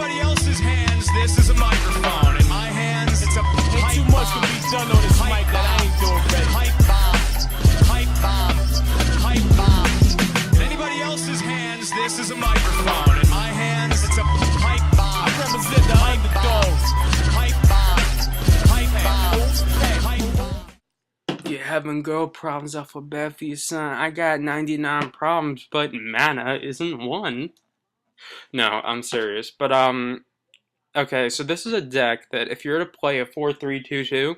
anybody else's hands, this is a microphone. In my hands, it's a pipe bomb. Too much can be done on this mic that I ain't doing ready. Pipe bombs, pipe bombs, pipe bombs. In anybody else's hands, this is a microphone. In my hands, it's a pipe bomb. I represent the underdogs. Pipe bombs, pipe bombs, pipe bombs. You having girl problems, I feel bad for your son. I got 99 problems, but mana isn't one. No, I'm serious. But, okay, so this is a deck that if you're to play a 4-3-2-2,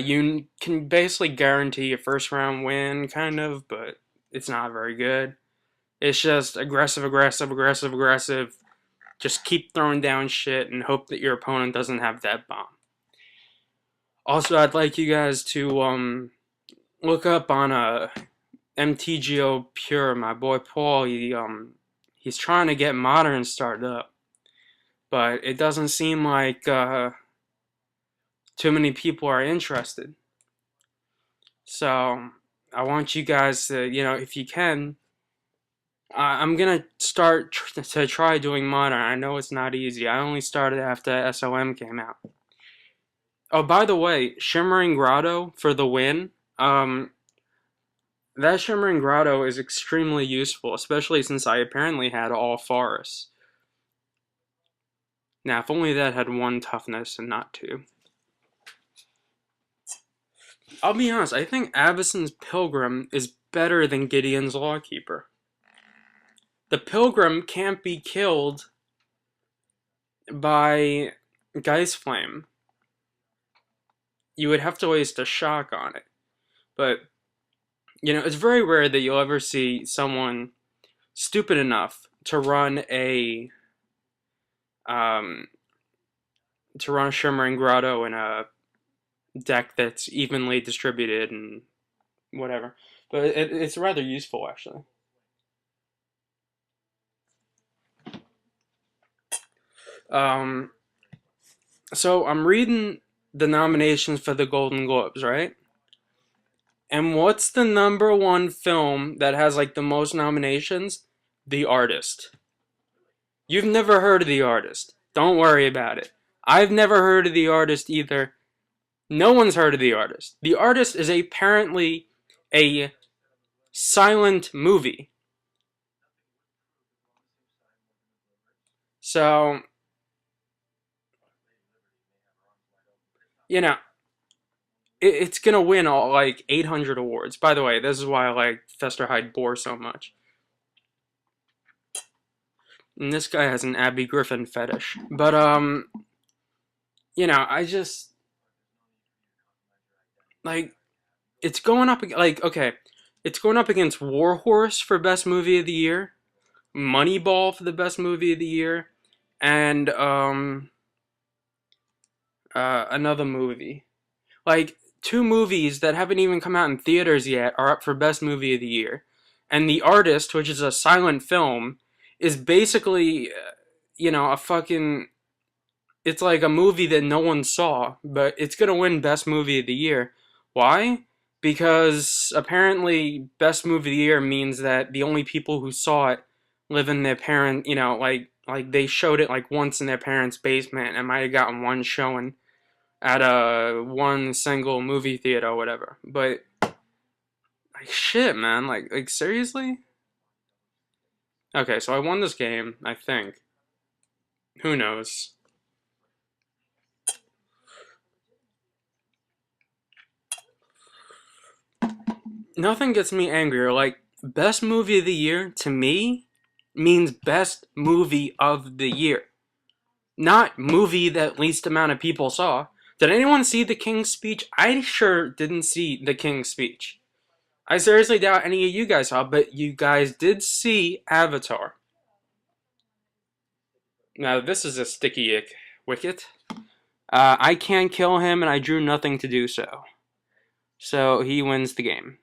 you can basically guarantee a first round win, kind of, but it's not very good. It's just aggressive, aggressive, aggressive, aggressive. Just keep throwing down shit and hope that your opponent doesn't have that bomb. Also, I'd like you guys to look up on MTGO Pure. My boy Paul, he's trying to get Modern started up, but it doesn't seem like too many people are interested. So I want you guys to, if you can, I'm gonna start to try doing Modern. I know it's not easy. I only started after SOM came out. Oh, by the way, Shimmering Grotto for the win. That Shimmering Grotto is extremely useful, especially since I apparently had all forests. Now, if only that had 1 toughness and not 2. I'll be honest, I think Avacyn's Pilgrim is better than Gideon's Lawkeeper. The Pilgrim can't be killed by Geistflame. You would have to waste a shock on it. But, it's very rare that you'll ever see someone stupid enough to run a Shimmering Grotto in a deck that's evenly distributed and whatever. But it's rather useful, actually. So I'm reading the nominations for the Golden Globes, right? And what's the #1 film that has like the most nominations? The Artist. You've never heard of The Artist. Don't worry about it. I've never heard of The Artist either. No one's heard of The Artist. The Artist is apparently a silent movie. So, it's gonna win all like 800 awards. By the way, this is why I like Festerhide Boar so much. And this guy has an Abby Griffin fetish. But I just like it's going up it's going up against Warhorse for Best Movie of the Year, Moneyball for the Best Movie of the Year, and another movie. Like, 2 movies that haven't even come out in theaters yet are up for Best Movie of the Year. And The Artist, which is a silent film, is basically, it's like a movie that no one saw, but it's gonna win Best Movie of the Year. Why? Because apparently Best Movie of the Year means that the only people who saw it live in their parent, like they showed it like once in their parents' basement and might have gotten 1 showing at one single movie theater or whatever. But like shit, man, like seriously? Okay, so I won this game, I think. Who knows? Nothing gets me angrier. Like, Best Movie of the Year, to me, means Best Movie of the Year. Not movie that least amount of people saw. Did anyone see The King's Speech? I sure didn't see The King's Speech. I seriously doubt any of you guys saw, but you guys did see Avatar. Now, this is a sticky ick wicket. I can't kill him, and I drew nothing to do so. So, he wins the game.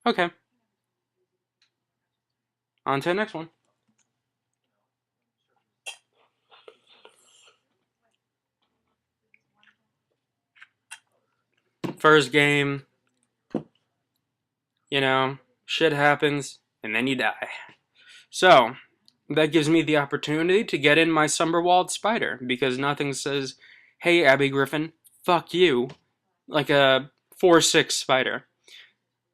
Okay. On to the next one. First game, shit happens, and then you die. So, that gives me the opportunity to get in my Summerwald Spider, because nothing says, hey, Abby Griffin, fuck you, like a 4/6 Spider.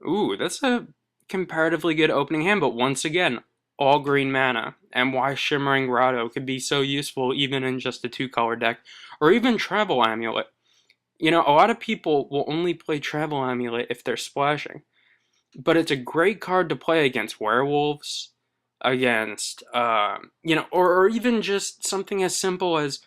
Ooh, that's a comparatively good opening hand, but once again, all green mana, and why Shimmering Grotto could be so useful even in just a 2-color deck, or even Travel Amulet. You know, a lot of people will only play Travel Amulet if they're splashing, but it's a great card to play against werewolves, against, or even just something as simple as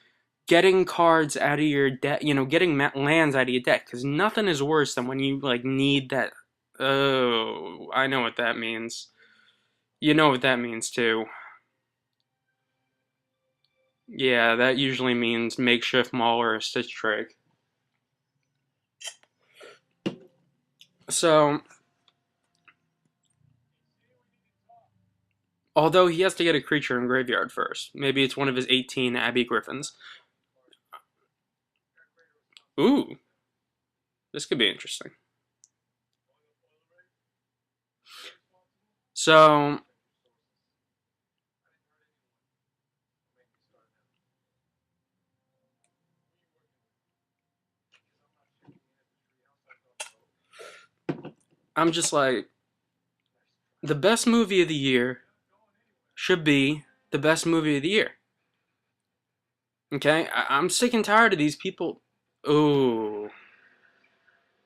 getting cards out of your deck, getting lands out of your deck, because nothing is worse than when you, like, need that. Oh, I know what that means. You know what that means, too. Yeah, that usually means Makeshift Maul or a Stitch Drake. So, although he has to get a creature in graveyard first. Maybe it's one of his 18 Abbey Griffins. Ooh, this could be interesting. So, I'm just like, the best movie of the year should be the best movie of the year. Okay? I'm sick and tired of these people. Ooh,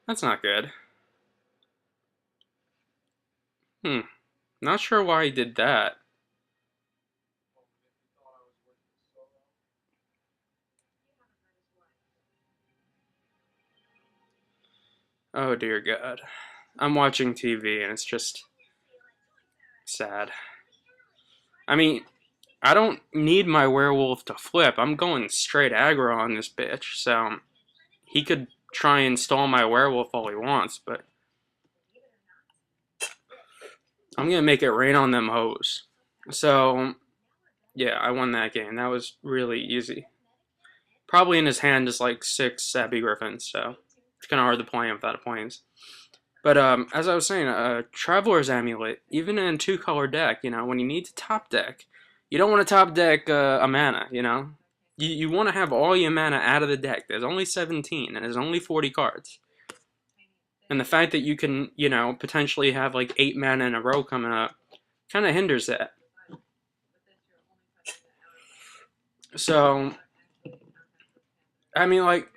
that's not good. Not sure why he did that. Oh dear God. I'm watching TV and it's just sad. I mean, I don't need my werewolf to flip. I'm going straight aggro on this bitch, so he could try and stall my werewolf all he wants, but I'm gonna make it rain on them hoes. So, yeah, I won that game. That was really easy. Probably in his hand is like 6 Abbey Griffins, so it's kind of hard to play him without points. But as I was saying, Traveler's Amulet, even in a 2-color deck, when you need to top deck, you don't want to top deck a mana, You want to have all your mana out of the deck. There's only 17, and there's only 40 cards. And the fact that you can, potentially have like 8 mana in a row coming up kind of hinders that. So, I mean, like,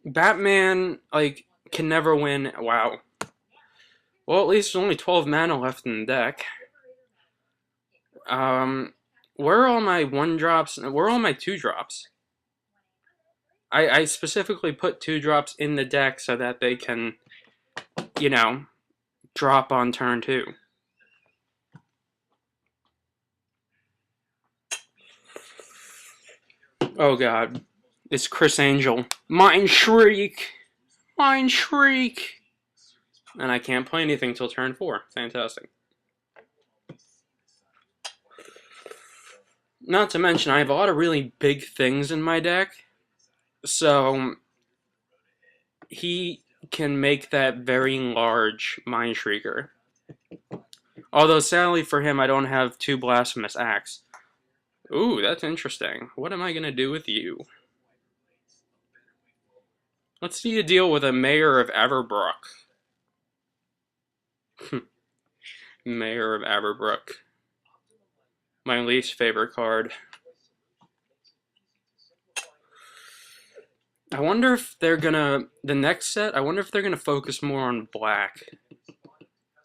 Batman, like, can never win. Wow. Well, at least there's only 12 mana left in the deck. Where are all my 1-drops? Where are all my 2-drops? I specifically put 2-drops in the deck so that they can, drop on turn 2. Oh God. It's Chris Angel. Mind Shriek! Mind Shriek! And I can't play anything till turn 4. Fantastic. Not to mention, I have a lot of really big things in my deck. So, he can make that very large Mind Shrieker. Although, sadly for him, I don't have 2 Blasphemous Acts. Ooh, that's interesting. What am I gonna do with you? Let's see you deal with a Mayor of Averbrook. Mayor of Averbrook. My least favorite card. I wonder if they're gonna... The next set, I wonder if they're gonna focus more on black.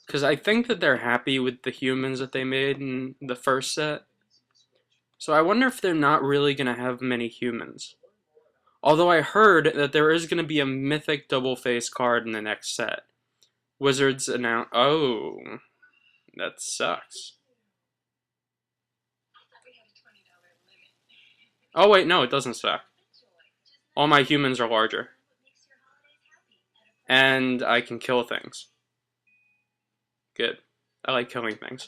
Because I think that they're happy with the humans that they made in the first set. So I wonder if they're not really gonna have many humans. Although I heard that there is gonna be a mythic double-face card in the next set. Wizards announce... Oh... That sucks. Oh wait, no, it doesn't suck. All my humans are larger. And I can kill things. Good. I like killing things.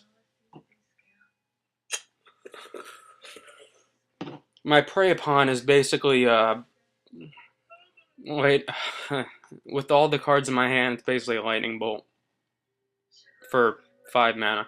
My prey upon is basically, wait, with all the cards in my hand, it's basically a lightning bolt. For 5 mana.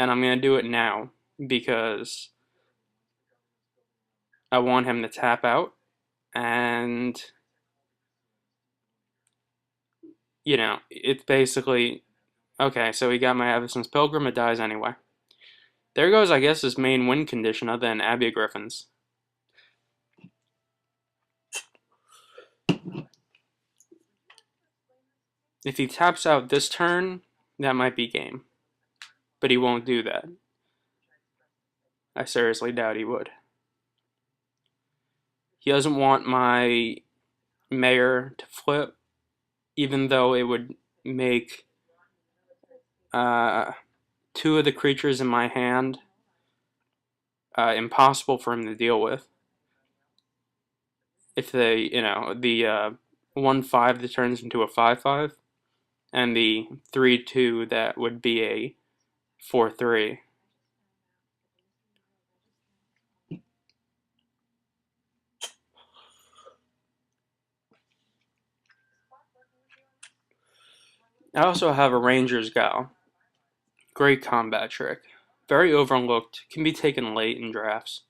And I'm going to do it now because I want him to tap out. And, you know, it's basically, okay, so he got my Avacyn's Pilgrim, it dies anyway. There goes, I guess, his main win condition other than Abbey Griffin's. If he taps out this turn, that might be game. But he won't do that. I seriously doubt he would. He doesn't want my mayor to flip, even though it would make two of the creatures in my hand impossible for him to deal with. If they, you know, the 1/5 that turns into a 5/5, and the 3/2 that would be a 4/3. I also have a Ranger's Gal. Great combat trick. Very overlooked. Can be taken late in drafts.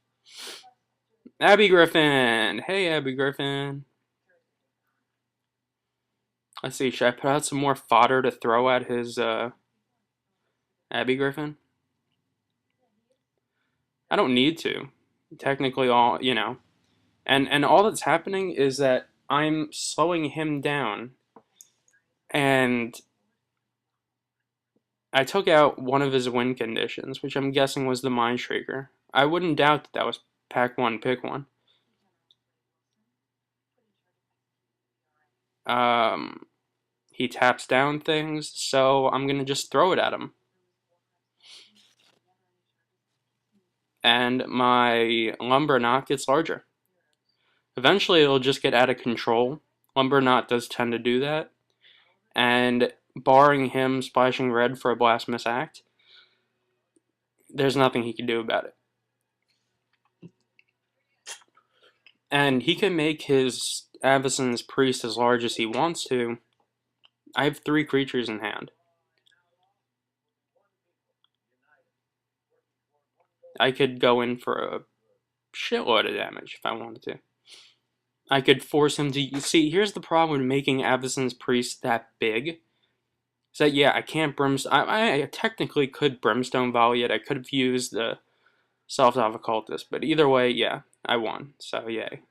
Abbey Griffin! Hey, Abbey Griffin. Let's see, should I put out some more fodder to throw at his Abbey Griffin? I don't need to. Technically, all, you know. And all that's happening is that I'm slowing him down. And I took out one of his win conditions, which I'm guessing was the Mind Shrieker. I wouldn't doubt that was pack one, pick one. He taps down things, so I'm gonna just throw it at him. And my Lumberknot gets larger. Eventually it'll just get out of control. Lumberknot does tend to do that. And barring him splashing red for a Blasphemous Act, there's nothing he can do about it. And he can make his Avacyn's Priest as large as he wants to. I have 3 creatures in hand. I could go in for a shitload of damage if I wanted to. I could force him to... See, here's the problem with making Avacyn's Priest that big. Is that, yeah, I can't Brimstone... I technically could Brimstone Volley it. I could have used the Self-Off Occultist. But either way, yeah, I won. So, yay.